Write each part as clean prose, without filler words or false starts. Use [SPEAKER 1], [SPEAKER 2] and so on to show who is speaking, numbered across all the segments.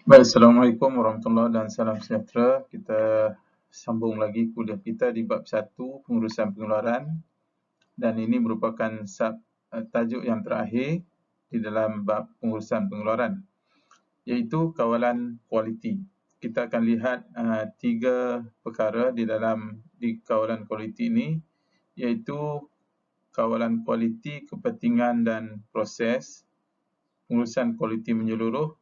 [SPEAKER 1] Baik, Assalamualaikum warahmatullahi dan salam sejahtera. Kita sambung lagi kuliah kita di bab 1 pengurusan pengeluaran, dan ini merupakan tajuk yang terakhir di dalam bab pengurusan pengeluaran, iaitu kawalan kualiti. Kita akan lihat tiga perkara di kawalan kualiti ini, iaitu kawalan kualiti kepentingan dan proses, pengurusan kualiti menyeluruh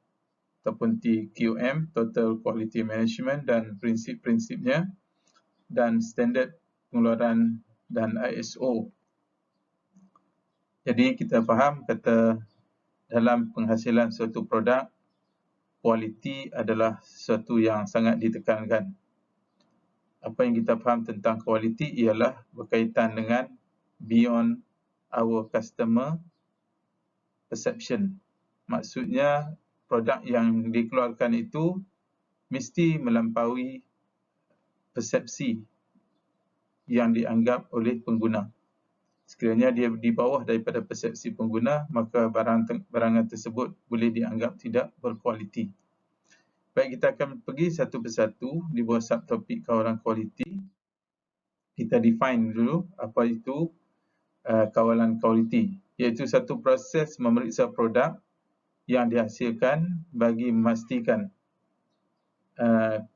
[SPEAKER 1] ataupun TQM, Total Quality Management, dan prinsip-prinsipnya, dan standard pengeluaran dan ISO. Jadi kita faham kata dalam penghasilan suatu produk, kualiti adalah sesuatu yang sangat ditekankan. Apa yang kita faham tentang kualiti ialah berkaitan dengan beyond our customer perception. Maksudnya produk yang dikeluarkan itu mesti melampaui persepsi yang dianggap oleh pengguna. Sekiranya dia di bawah daripada persepsi pengguna, maka barangan tersebut boleh dianggap tidak berkualiti. Baik, kita akan pergi satu persatu di bawah subtopik kawalan kualiti. Kita define dulu apa itu kawalan kualiti, iaitu satu proses memeriksa produk yang dihasilkan bagi memastikan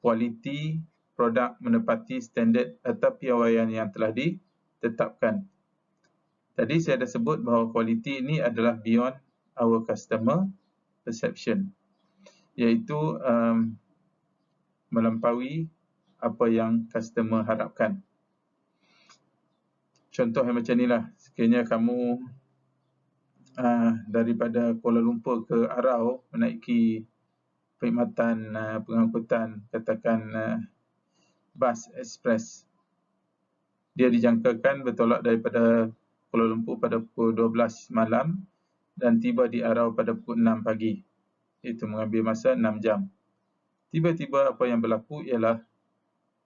[SPEAKER 1] kualiti produk menepati standard atau piawaian yang telah ditetapkan. Tadi saya dah sebut bahawa kualiti ini adalah beyond our customer perception, iaitu melampaui apa yang customer harapkan. Contoh yang macam inilah, sekiranya kamu daripada Kuala Lumpur ke Arau menaiki perkhidmatan pengangkutan, katakan bas ekspres. Dia dijangkakan bertolak daripada Kuala Lumpur pada pukul 12 malam dan tiba di Arau pada pukul 6 pagi. Itu mengambil masa 6 jam. Tiba-tiba apa yang berlaku ialah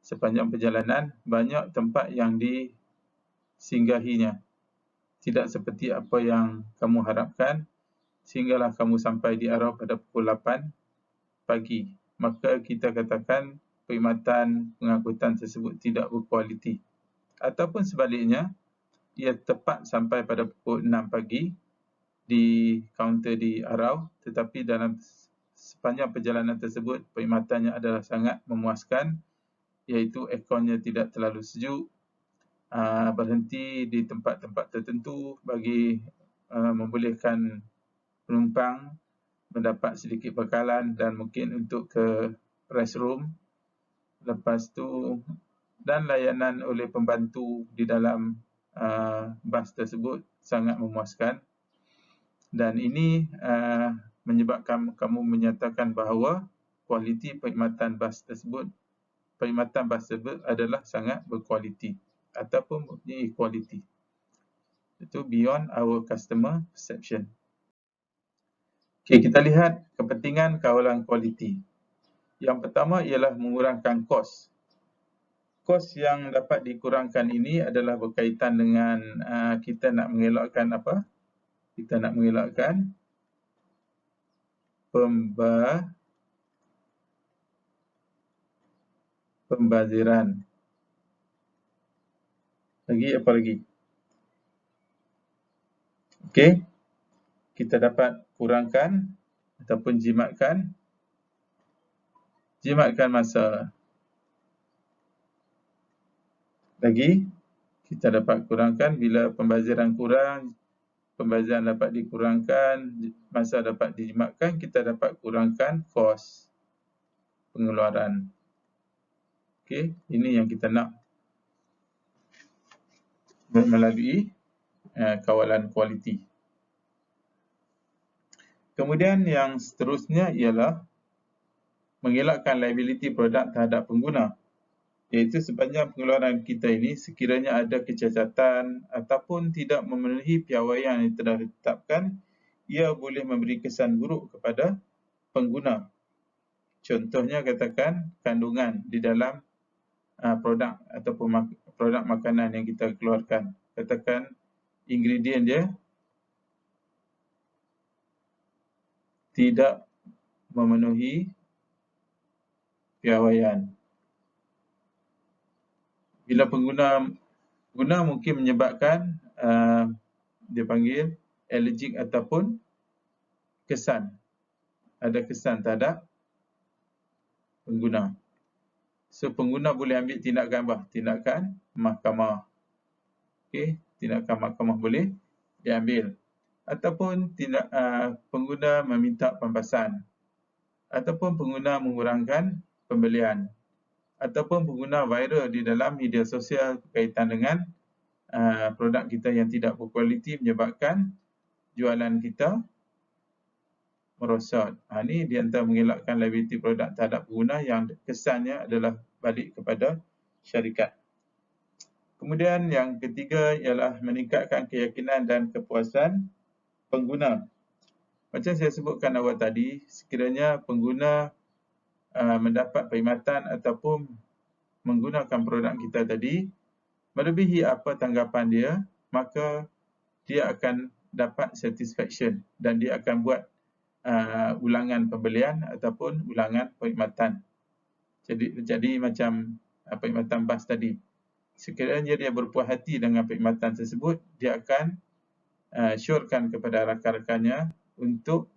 [SPEAKER 1] sepanjang perjalanan banyak tempat yang disinggahinya. Tidak seperti apa yang kamu harapkan, sehinggalah kamu sampai di Arau pada pukul 8 pagi. Maka kita katakan perkhidmatan pengangkutan tersebut tidak berkualiti. Ataupun sebaliknya, ia tepat sampai pada pukul 6 pagi di kaunter di Arau, tetapi dalam sepanjang perjalanan tersebut perkhidmatannya adalah sangat memuaskan, iaitu airconnya tidak terlalu sejuk, berhenti di tempat-tempat tertentu bagi membolehkan penumpang mendapat sedikit bekalan dan mungkin untuk ke restroom. Lepas tu, dan layanan oleh pembantu di dalam bas tersebut sangat memuaskan. Dan ini menyebabkan kamu menyatakan bahawa kualiti perkhidmatan bas tersebut adalah sangat berkualiti ataupun mempunyai kualiti. Itu beyond our customer perception. Okey, kita lihat kepentingan kawalan kualiti. Yang pertama ialah mengurangkan kos. Kos yang dapat dikurangkan ini adalah berkaitan dengan kita nak mengelakkan apa? Kita nak mengelakkan pembaziran. Lagi apa lagi? Okey. Kita dapat kurangkan ataupun jimatkan masa. Lagi, kita dapat kurangkan bila pembaziran kurang, pembaziran dapat dikurangkan, masa dapat dijimatkan, kita dapat kurangkan kos pengeluaran. Okey, ini yang kita nak melalui kawalan kualiti. Kemudian yang seterusnya ialah mengelakkan liability produk terhadap pengguna, iaitu sepanjang pengeluaran kita ini sekiranya ada kecacatan ataupun tidak memenuhi piawaian yang telah ditetapkan, ia boleh memberi kesan buruk kepada pengguna. Contohnya katakan kandungan di dalam produk ataupun produk makanan yang kita keluarkan. Katakan ingredient dia tidak memenuhi piawaian. Bila pengguna mungkin menyebabkan dia panggil allergic ataupun kesan. Ada kesan terhadap pengguna. So pengguna boleh ambil tindakan apa? Tindakan mahkamah. Okey, tindakan mahkamah boleh diambil. Ataupun pengguna meminta pampasan. Ataupun pengguna mengurangkan pembelian. Ataupun pengguna viral di dalam media sosial berkaitan dengan produk kita yang tidak berkualiti menyebabkan jualan kita merosot. Ini di antara mengelakkan liability produk terhadap pengguna yang kesannya adalah balik kepada syarikat. Kemudian yang ketiga ialah meningkatkan keyakinan dan kepuasan pengguna. Macam saya sebutkan awal tadi, sekiranya pengguna mendapat perkhidmatan ataupun menggunakan produk kita tadi, melebihi apa tanggapan dia, maka dia akan dapat satisfaction dan dia akan buat ulangan pembelian ataupun ulangan perkhidmatan. Jadi macam perkhidmatan bas tadi. Sekiranya dia berpuas hati dengan perkhidmatan tersebut, dia akan syorkan kepada rakan-rakannya untuk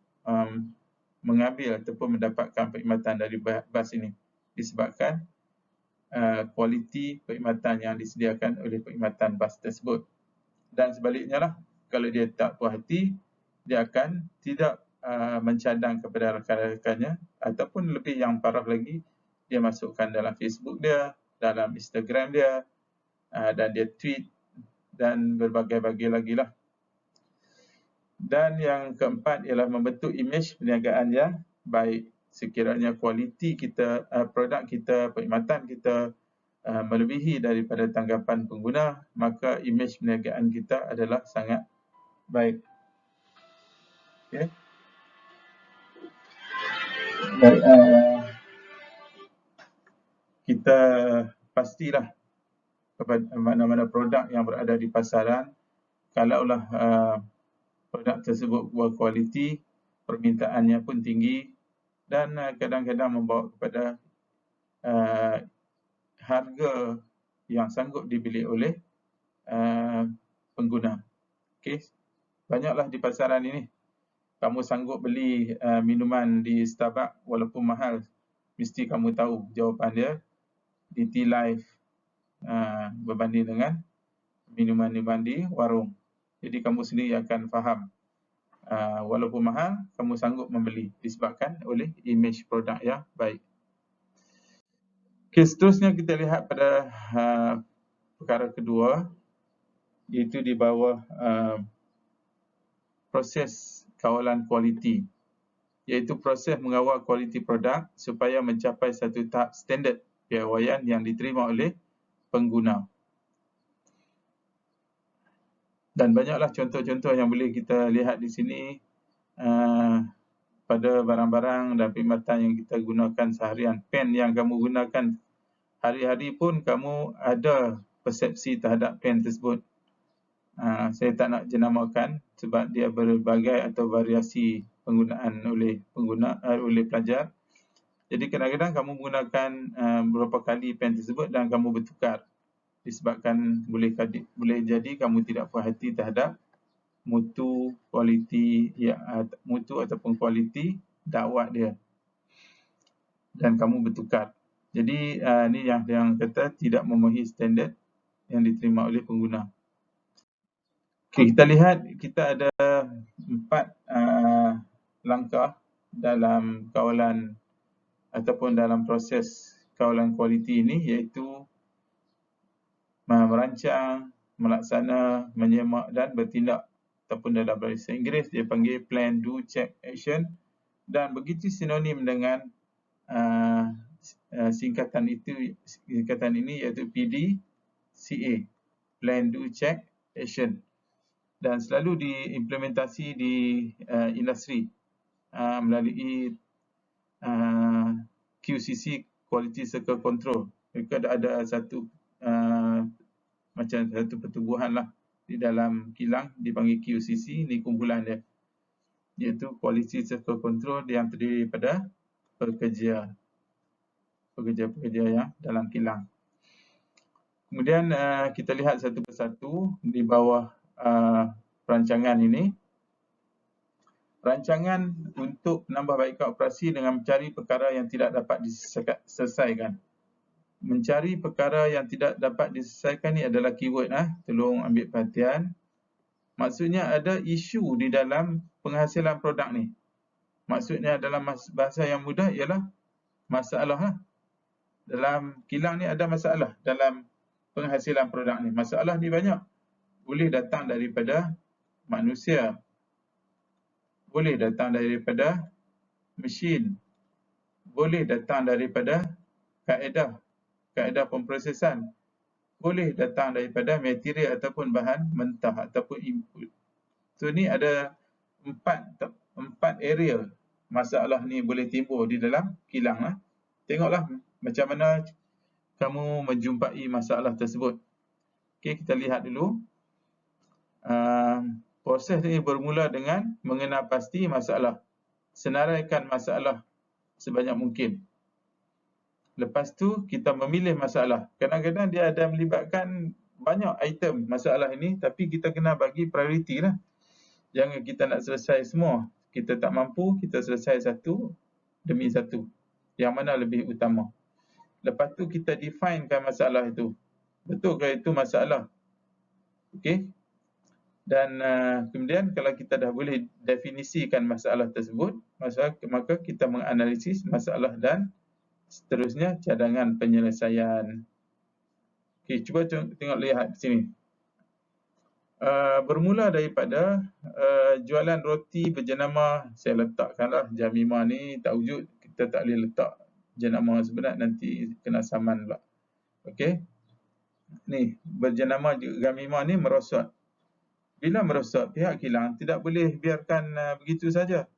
[SPEAKER 1] mengambil ataupun mendapatkan perkhidmatan dari bas ini disebabkan kualiti perkhidmatan yang disediakan oleh perkhidmatan bas tersebut. Dan sebaliknya lah, kalau dia tak puas hati, dia akan tidak mencadang kepada rakan-rakannya ataupun lebih yang parah lagi, dia masukkan dalam Facebook dia, dalam Instagram dia, dan dia tweet dan berbagai-bagai lagi lah. Dan yang keempat ialah membentuk imej perniagaan yang baik. Sekiranya kualiti kita, produk kita, perkhidmatan kita melebihi daripada tanggapan pengguna, maka imej perniagaan kita adalah sangat baik. Okay. Baik, kita pastilah kepada mana-mana produk yang berada di pasaran, kalaulah produk tersebut berkualiti, permintaannya pun tinggi dan kadang-kadang membawa kepada harga yang sanggup dibeli oleh pengguna. Okey, banyaklah di pasaran ini. Kamu sanggup beli minuman di Starbucks walaupun mahal, mesti kamu tahu jawapan dia di Tea Life berbanding dengan minuman-minuman di warung. Jadi kamu sendiri akan faham. Walaupun mahal, kamu sanggup membeli disebabkan oleh imej produk yang baik. Okay, seterusnya kita lihat pada perkara kedua, iaitu di bawah proses kawalan kualiti, iaitu proses mengawal kualiti produk supaya mencapai satu tahap standard piawaian yang diterima oleh pengguna. Dan banyaklah contoh-contoh yang boleh kita lihat di sini pada barang-barang dan perkhidmatan yang kita gunakan seharian. Pen yang kamu gunakan hari-hari pun kamu ada persepsi terhadap pen tersebut. Saya tak nak jenamakan sebab dia berbagai atau variasi penggunaan oleh pelajar. Jadi kadang-kadang kamu menggunakan beberapa kali pen tersebut dan kamu bertukar. Disebabkan boleh jadi kamu tidak puas hati terhadap mutu ataupun kualiti dakwah dia dan kamu bertukar. Jadi ini yang kata tidak memenuhi standard yang diterima oleh pengguna. Okay, kita lihat kita ada 4 langkah dalam kawalan ataupun dalam proses kawalan kualiti ini, iaitu merancang, melaksana, menyemak dan bertindak. Ataupun dalam bahasa Inggeris dia panggil plan, do, check, action. Dan begitu sinonim dengan singkatan ini iaitu PDCA, plan, do, check, action. Dan selalu diimplementasi di industri melalui QCC, Quality Circle Control. Mereka ada satu macam satu pertubuhan lah di dalam kilang dipanggil QCC, ni kumpulan dia, iaitu Quality Circle Control yang terdiri daripada pekerja. pekerja-pekerja yang dalam kilang. Kemudian kita lihat satu persatu di bawah perancangan ini. Rancangan untuk menambah baikkan operasi dengan mencari perkara yang tidak dapat diselesaikan. Mencari perkara yang tidak dapat diselesaikan ni adalah keyword. Tolong ambil perhatian. Maksudnya ada isu di dalam penghasilan produk ni. Maksudnya dalam bahasa yang mudah ialah masalah. Dalam kilang ni ada masalah dalam penghasilan produk ni. Masalah ni banyak. Boleh datang daripada manusia. Boleh datang daripada mesin. Boleh datang daripada kaedah pemprosesan. Boleh datang daripada material ataupun bahan mentah ataupun input. So ni ada empat area masalah ni boleh timbul di dalam kilang. Tengoklah macam mana kamu menjumpai masalah tersebut. Okey, kita lihat dulu. Proses ini bermula dengan mengenal pasti masalah. Senaraikan masalah sebanyak mungkin. Lepas tu kita memilih masalah. Kadang-kadang dia ada melibatkan banyak item masalah ini, tapi kita kena bagi prioriti lah. Jangan kita nak selesai semua. Kita tak mampu, kita selesai satu demi satu. Yang mana lebih utama. Lepas tu kita definekan masalah itu. Betul ke itu masalah? Okey. Dan kemudian kalau kita dah boleh definisikan masalah tersebut, maka kita menganalisis masalah dan seterusnya cadangan penyelesaian. Okey, cuba tengok lihat di sini. Bermula daripada jualan roti berjenama, saya letakkanlah Jamimah ni tak wujud, kita tak boleh letak jenama sebenar, nanti kena saman pula. Okey. Ni berjenama Jamimah ni merosot. Bila merosot, pihak kilang tidak boleh biarkan begitu saja.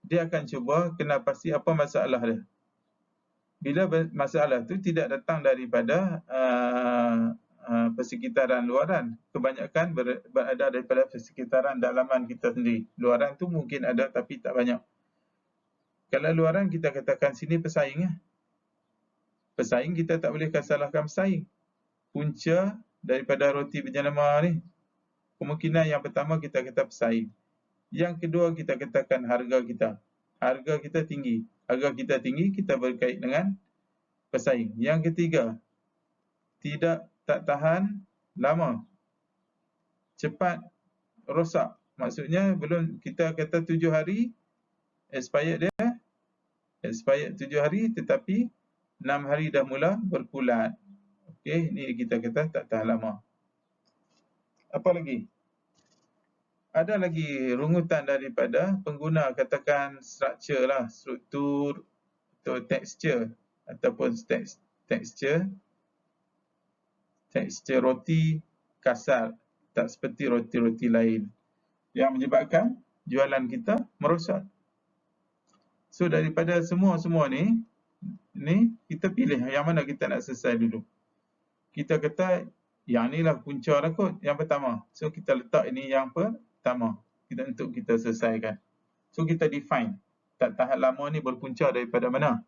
[SPEAKER 1] Dia akan cuba kena pasti apa masalah dia. Bila masalah tu tidak datang daripada persekitaran luaran, kebanyakan berada daripada persekitaran dalaman kita sendiri. Luaran tu mungkin ada tapi tak banyak. Kalau luaran kita katakan sini pesaing. Pesaing kita tak boleh salahkan pesaing. Punca daripada roti berjenama ni, kemungkinan yang pertama kita kata pesaing. Yang kedua kita katakan harga kita. Harga kita tinggi. Harga kita tinggi, kita berkait dengan pesaing. Yang ketiga, tak tahan lama. Cepat rosak. Maksudnya belum kita kata 7 hari, expired 7 hari tetapi 6 hari dah mula berkulat. Okey, ni kita kata tak tahan lama. Apa lagi? Ada lagi rungutan daripada pengguna, katakan struktur atau tekstur ataupun tekstur roti kasar, tak seperti roti-roti lain yang menyebabkan jualan kita merosot. So daripada semua ni kita pilih yang mana kita nak selesai dulu. Kita kata yang ni lah punca lah kot, yang pertama. So kita letak ini yang pertama untuk kita selesaikan. So kita define tak tahan lama ni berpunca daripada mana.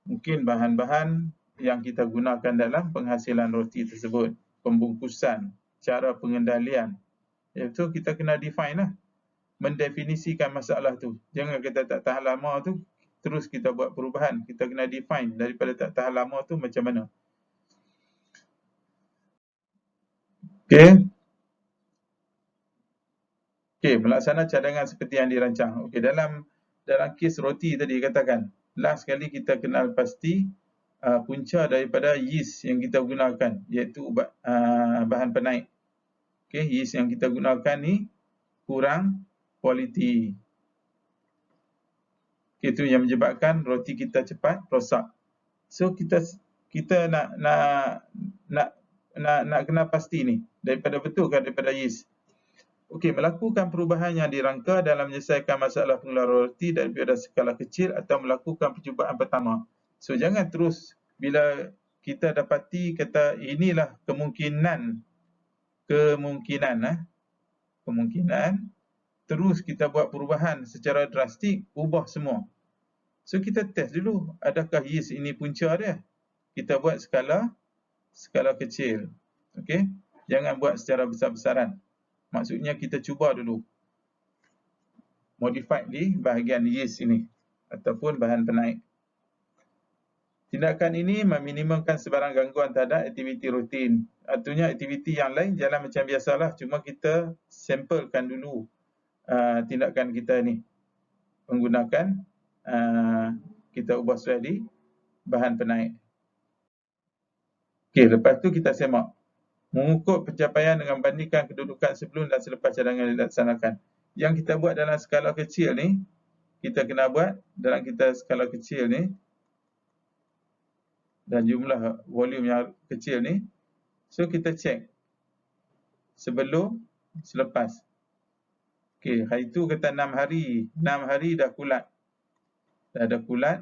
[SPEAKER 1] Mungkin bahan-bahan yang kita gunakan dalam penghasilan roti tersebut, pembungkusan, cara pengendalian. So kita kena define lah, mendefinisikan masalah tu. Jangan kita tak tahan lama tu terus kita buat perubahan. Kita kena define daripada tak tahan lama tu macam mana. Okey, melaksana cadangan seperti yang dirancang. Okey, dalam kes roti tadi katakan, last kali kita kenal pasti punca daripada yeast yang kita gunakan, iaitu bahan penaik. Okey, yeast yang kita gunakan ni kurang kualiti. Okey, itu yang menyebabkan roti kita cepat rosak. So kita nak kenal pasti ni daripada betul kan daripada yeast. Okey, melakukan perubahan yang dirangka dalam menyelesaikan masalah pengeluaran roti daripada skala kecil atau melakukan percubaan pertama. So jangan terus bila kita dapati kata inilah kemungkinan terus kita buat perubahan secara drastik, ubah semua. So kita test dulu, adakah yeast ini punca dia. Kita buat skala kecil. Okey, jangan buat secara besar-besaran. Maksudnya kita cuba dulu modify di bahagian yeast ini ataupun bahan penaik. Tindakan ini meminimumkan sebarang gangguan terhadap aktiviti rutin. Artinya aktiviti yang lain jalan macam biasalah, cuma kita sampelkan dulu tindakan kita ni menggunakan kita ubah sesuai di bahan penaik. Okey, lepas tu kita semak. Mengukur pencapaian dengan bandingkan kedudukan sebelum dan selepas cadangan dilaksanakan. Yang kita buat dalam skala kecil ni, kita kena buat dalam kita skala kecil ni dan jumlah volume yang kecil ni. So kita cek sebelum, selepas. Okey, hari tu kata 6 hari. 6 hari dah kulat. Dah ada kulat.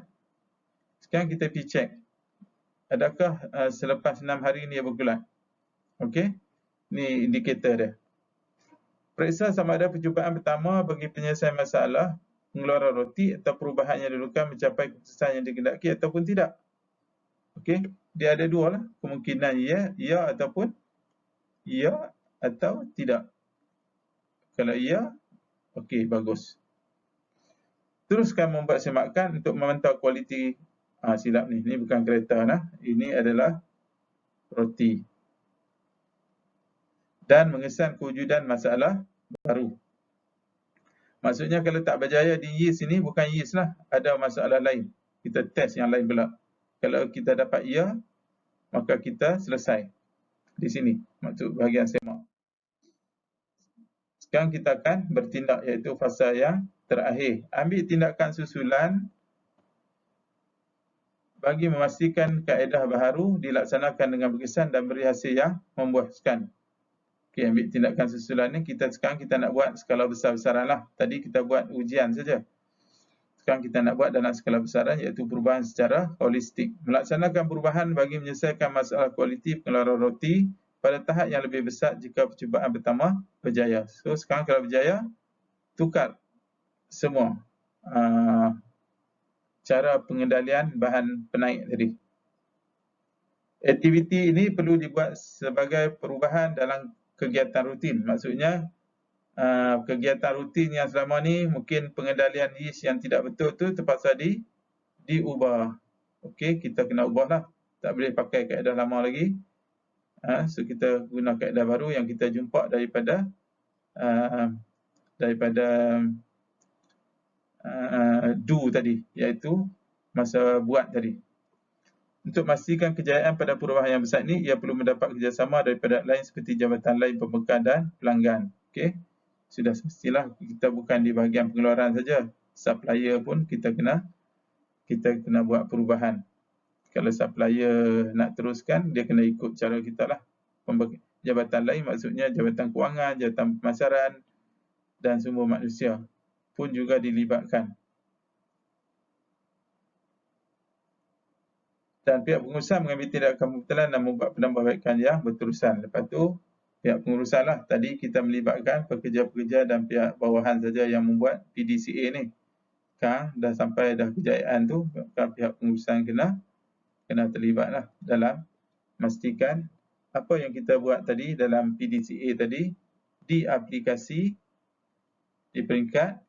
[SPEAKER 1] Sekarang kita pergi cek. Adakah selepas 6 hari ni dia berkulat? Okey. Ni indikator dia. Periksa sama ada percubaan pertama bagi penyelesaian masalah pengeluaran roti atau perubahan yang dilakukan mencapai keputusan yang dikehendaki ataupun tidak. Okey, dia ada dua lah. Kemungkinan ya ataupun ya atau tidak. Kalau ya, okey, bagus. Teruskan membuat semakan untuk memantau kualiti. Silap ni. Ini bukan kereta nah. Ini adalah roti. Dan mengesan kewujudan masalah baru. Maksudnya kalau tak berjaya di yeast ini, bukan yeast lah. Ada masalah lain. Kita test yang lain pula. Kalau kita dapat ya, maka kita selesai. Di sini. Maksud bahagian semak. Sekarang kita akan bertindak, iaitu fasa yang terakhir. Ambil tindakan susulan bagi memastikan kaedah baharu dilaksanakan dengan berkesan dan beri hasil yang memuaskan. Okey, ambil tindakan susulan ni, sekarang kita nak buat skala besar-besaran lah. Tadi kita buat ujian saja. Sekarang kita nak buat dalam skala besaran, iaitu perubahan secara holistik. Melaksanakan perubahan bagi menyelesaikan masalah kualiti pengeluaran roti pada tahap yang lebih besar jika percubaan pertama berjaya. So sekarang kalau berjaya, tukar semua cara pengendalian bahan penaik tadi. Aktiviti ini perlu dibuat sebagai perubahan dalam kegiatan rutin. Maksudnya kegiatan rutin yang selama ni mungkin pengendalian yeast yang tidak betul tu terpaksa diubah. Okey, kita kena ubahlah. Tak boleh pakai kaedah lama lagi. So kita guna kaedah baru yang kita jumpa daripada do tadi, iaitu masa buat tadi. Untuk memastikan kejayaan pada perubahan yang besar ini, ia perlu mendapat kerjasama daripada lain seperti jabatan lain pembekal dan pelanggan. Okey, sudah semestilah kita bukan di bahagian pengeluaran saja. Supplier pun kita kena buat perubahan. Kalau supplier nak teruskan, dia kena ikut cara kita lah. Jabatan lain maksudnya jabatan kewangan, jabatan pemasaran dan sumber manusia pun juga dilibatkan. Dan pihak pengurusan mengambil tindakan pembatalan dan membuat penambahbaikan yang berterusan. Lepas tu, pihak pengurusan lah. Tadi kita melibatkan pekerja-pekerja dan pihak bawahan saja yang membuat PDCA ni. Sekarang dah sampai dah kejayaan tu, pihak pengurusan kena terlibat lah dalam memastikan apa yang kita buat tadi dalam PDCA tadi diaplikasi di peringkat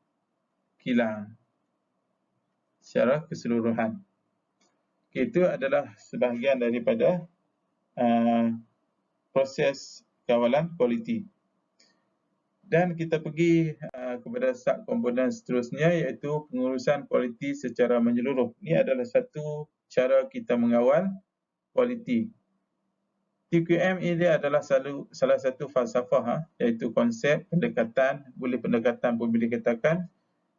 [SPEAKER 1] kilang secara keseluruhan. Itu adalah sebahagian daripada proses kawalan kualiti. Dan kita pergi kepada subkomponen seterusnya, iaitu pengurusan kualiti secara menyeluruh. Ini adalah satu cara kita mengawal kualiti. TQM ini adalah salah satu falsafah, iaitu konsep pendekatan, boleh pendekatan pun boleh dikatakan,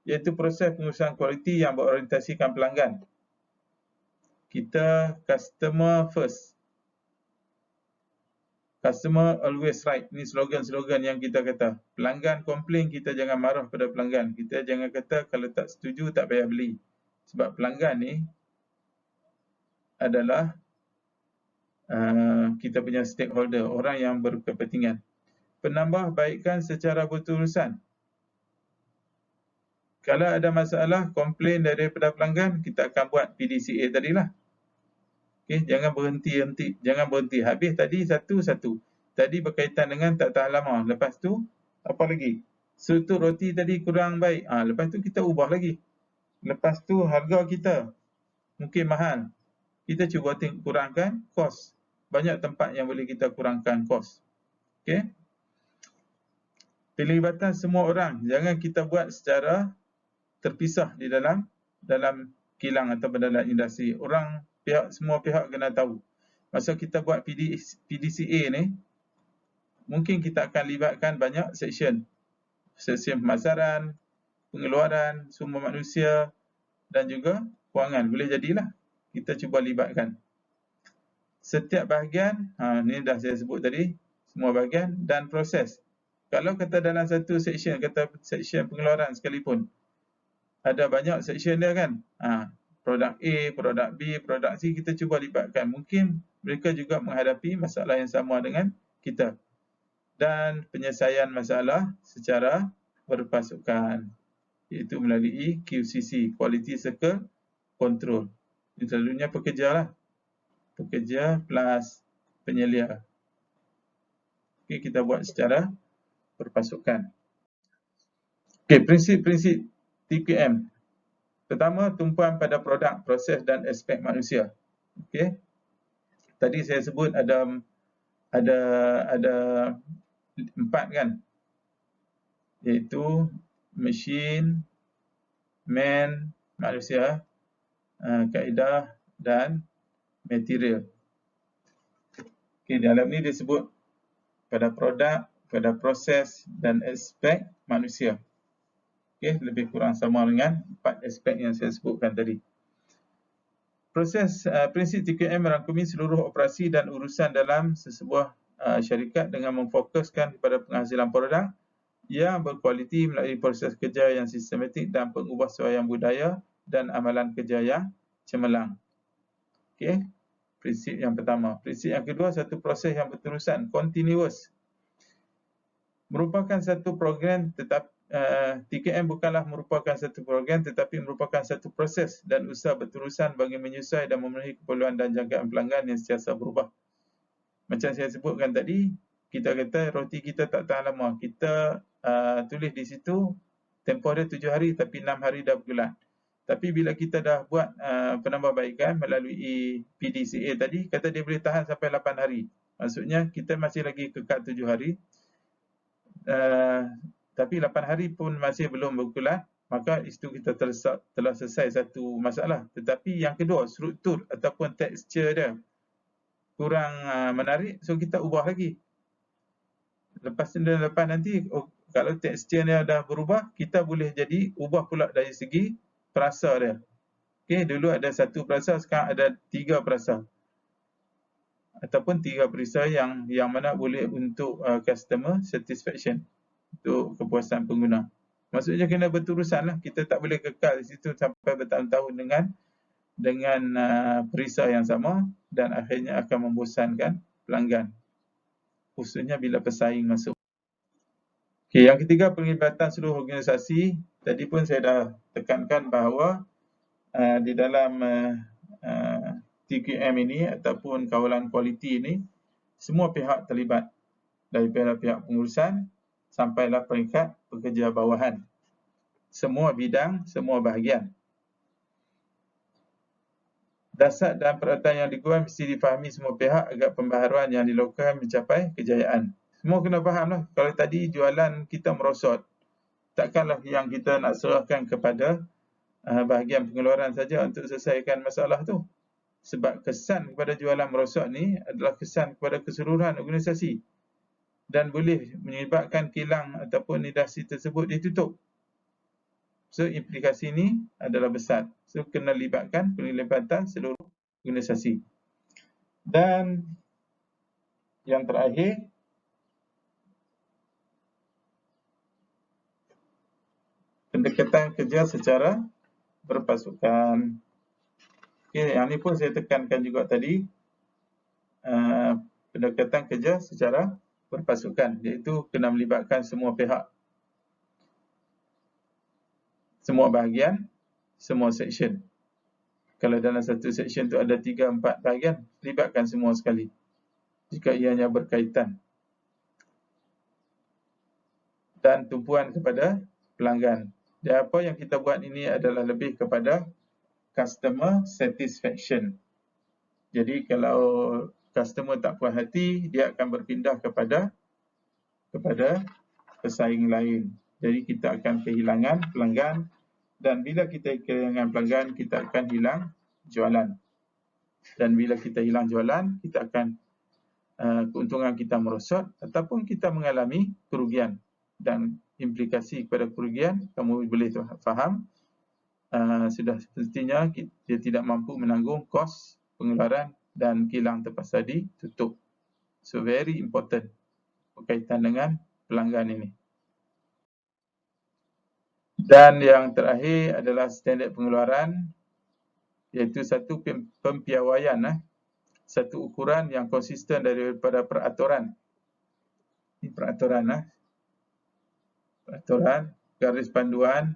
[SPEAKER 1] iaitu proses pengurusan kualiti yang berorientasikan pelanggan. Kita customer first. Customer always right. Ini slogan-slogan yang kita kata. Pelanggan komplain, kita jangan marah pada pelanggan. Kita jangan kata kalau tak setuju tak payah beli. Sebab pelanggan ni adalah kita punya stakeholder, orang yang berkepentingan. Penambahbaikan secara berterusan. Kalau ada masalah, komplain daripada pelanggan, kita akan buat PDCA tadilah. Okay, jangan berhenti. Habis tadi satu-satu. Tadi berkaitan dengan tak tahan lama. Lepas tu, apa lagi? Struktur roti tadi kurang baik. Lepas tu kita ubah lagi. Lepas tu harga kita mungkin mahal. Kita cuba kurangkan kos. Banyak tempat yang boleh kita kurangkan kos. Okay? Pelibatan semua orang. Jangan kita buat secara terpisah di dalam kilang atau dalam industri. Semua pihak kena tahu. Masa kita buat PDCA ni, mungkin kita akan libatkan banyak seksyen. Seksyen pemasaran, pengeluaran, sumber manusia dan juga kewangan. Boleh jadilah kita cuba libatkan. Setiap bahagian, ni dah saya sebut tadi, semua bahagian dan proses. Kalau kata dalam satu seksyen, kata seksyen pengeluaran sekalipun, ada banyak seksyen dia kan. Produk A, produk B, produk C, kita cuba libatkan. Mungkin mereka juga menghadapi masalah yang sama dengan kita. Dan penyelesaian masalah secara berpasukan, iaitu melalui QCC, Quality Circle Control. Ini selalunya pekerja lah. Pekerja plus penyelia. Okay, kita buat secara berpasukan. Okay, prinsip-prinsip TQM. Pertama, tumpuan pada produk, proses dan aspek manusia. Okey. Tadi saya sebut ada 4 kan. Iaitu mesin, man, manusia, kaedah dan material. Okey, dalam ni disebut pada produk, pada proses dan aspek manusia. Okay, lebih kurang sama dengan 4 aspek yang saya sebutkan tadi. Prinsip TQM merangkumi seluruh operasi dan urusan dalam sesebuah syarikat dengan memfokuskan kepada penghasilan produk yang berkualiti melalui proses kerja yang sistematik dan pengubahsuaian budaya dan amalan kerja yang cemerlang. Okay, prinsip yang pertama. Prinsip yang kedua, satu proses yang berterusan, continuous. Merupakan satu program TQM bukanlah merupakan satu program tetapi merupakan satu proses dan usaha berterusan bagi menyesuaikan dan memenuhi keperluan dan jangkaan pelanggan yang sentiasa berubah. Macam saya sebutkan tadi, kita kata roti kita tak tahan lama. Kita tulis di situ tempoh dia 7 hari tapi 6 hari dah bergulat. Tapi bila kita dah buat penambahbaikan melalui PDCA tadi, kata dia boleh tahan sampai 8 hari. Maksudnya kita masih lagi kekal 7 hari. Tapi 8 hari pun masih belum bergulat, maka itu kita telah selesai satu masalah. Tetapi yang kedua, struktur ataupun tekstur dia kurang menarik, so kita ubah lagi. Lepas nanti, kalau tekstur dia dah berubah, kita boleh jadi ubah pula dari segi perasa dia. Okay, dulu ada 1 perasa, sekarang ada 3 perasa. Ataupun 3 perisa yang mana boleh untuk customer satisfaction, untuk kepuasan pengguna. Maksudnya kena berterusan lah. Kita tak boleh kekal di situ sampai bertahun-tahun dengan perisa yang sama dan akhirnya akan membosankan pelanggan. Khususnya bila pesaing masuk. Okay, yang ketiga, penglibatan seluruh organisasi. Tadi pun saya dah tekankan bahawa di dalam TQM ini ataupun kawalan kualiti ini, semua pihak terlibat. Daripada pihak pengurusan sampailah peringkat pekerja bawahan. Semua bidang, semua bahagian. Dasar dan peralatan yang digunakan mesti difahami semua pihak agar pembaharuan yang dilakukan mencapai kejayaan. Semua kena faham lah. Kalau tadi jualan kita merosot, takkanlah yang kita nak serahkan kepada bahagian pengeluaran saja untuk selesaikan masalah tu. Sebab kesan kepada jualan merosot ni adalah kesan kepada keseluruhan organisasi dan boleh menyebabkan kilang ataupun industri tersebut ditutup. So, implikasi ini adalah besar. So, kena libatkan penglibatan seluruh organisasi. Dan yang terakhir, pendekatan kerja secara berpasukan. Okay, yang ni pun saya tekankan juga tadi. Pendekatan kerja secara berpasukan, iaitu kena melibatkan semua pihak. semua bahagian, semua section. Kalau dalam satu section tu ada 3-4 bahagian, libatkan semua sekali jika ianya berkaitan. Dan tumpuan kepada pelanggan. Dan apa yang kita buat ini adalah lebih kepada customer satisfaction. Jadi kalau customer tak puas hati, dia akan berpindah kepada pesaing lain. Jadi kita akan kehilangan pelanggan, dan bila kita kehilangan pelanggan, kita akan hilang jualan. Dan bila kita hilang jualan, kita akan keuntungan kita merosot ataupun kita mengalami kerugian. Dan implikasi kepada kerugian, kamu boleh faham, sudah semestinya dia tidak mampu menanggung kos pengeluaran dan kilang terpaksa ditutup. So very important berkaitan dengan pelanggan ini. Dan yang terakhir adalah standard pengeluaran, iaitu satu pempiawaian, satu ukuran yang konsisten daripada peraturan. Ini peraturan, garis panduan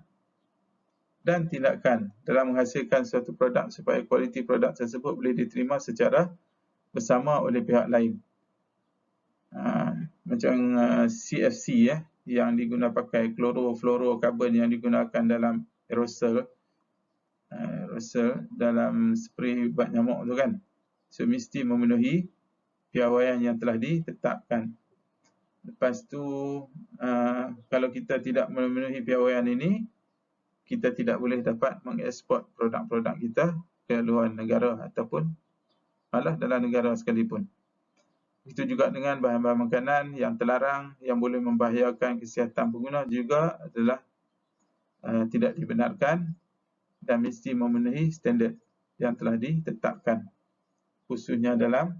[SPEAKER 1] dan tindakan dalam menghasilkan suatu produk supaya kualiti produk tersebut boleh diterima secara bersama oleh pihak lain. Macam CFC yang digunakan pakai chlorofluorokarbon yang digunakan dalam aerosol dalam spray ubat nyamuk tu kan. So mesti memenuhi piawaian yang telah ditetapkan. Lepas tu kalau kita tidak memenuhi piawaian ini, kita tidak boleh dapat mengeksport produk-produk kita ke luar negara ataupun malah dalam negara sekalipun. Itu juga dengan bahan-bahan makanan yang terlarang, yang boleh membahayakan kesihatan pengguna juga adalah tidak dibenarkan dan mesti memenuhi standard yang telah ditetapkan, khususnya dalam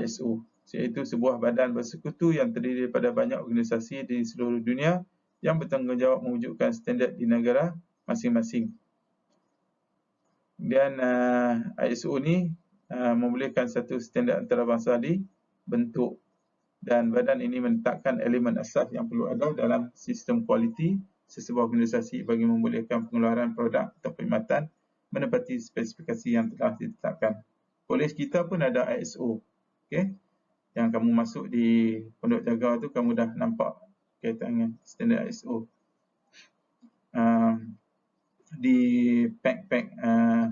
[SPEAKER 1] ISO, iaitu sebuah badan bersekutu yang terdiri daripada banyak organisasi di seluruh dunia yang bertanggungjawab mewujudkan standard di negara masing-masing. Kemudian ISO ni membolehkan satu standard antarabangsa dibentuk, dan badan ini menetapkan elemen asas yang perlu ada dalam sistem kualiti sesebuah organisasi bagi membolehkan pengeluaran produk atau perkhidmatan menepati spesifikasi yang telah ditetapkan. Kolej kita pun ada ISO. Okey. Yang kamu masuk di Pondok Jaga tu, kamu dah nampak kaitan dengan standard ISO. Di pack-pack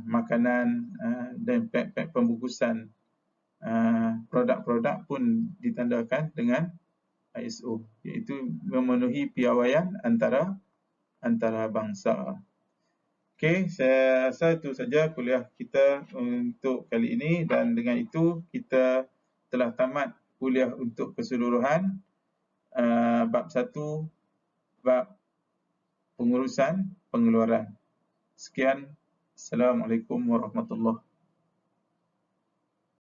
[SPEAKER 1] makanan dan pack-pack pembungkusan produk-produk pun ditandakan dengan ISO, iaitu memenuhi piawaian antarabangsa. Okey, saya rasa itu saja kuliah kita untuk kali ini, dan dengan itu kita telah tamat kuliah untuk keseluruhan bab 1, bab pengurusan pengeluaran. Sekian. Assalamualaikum warahmatullahi wabarakatuh.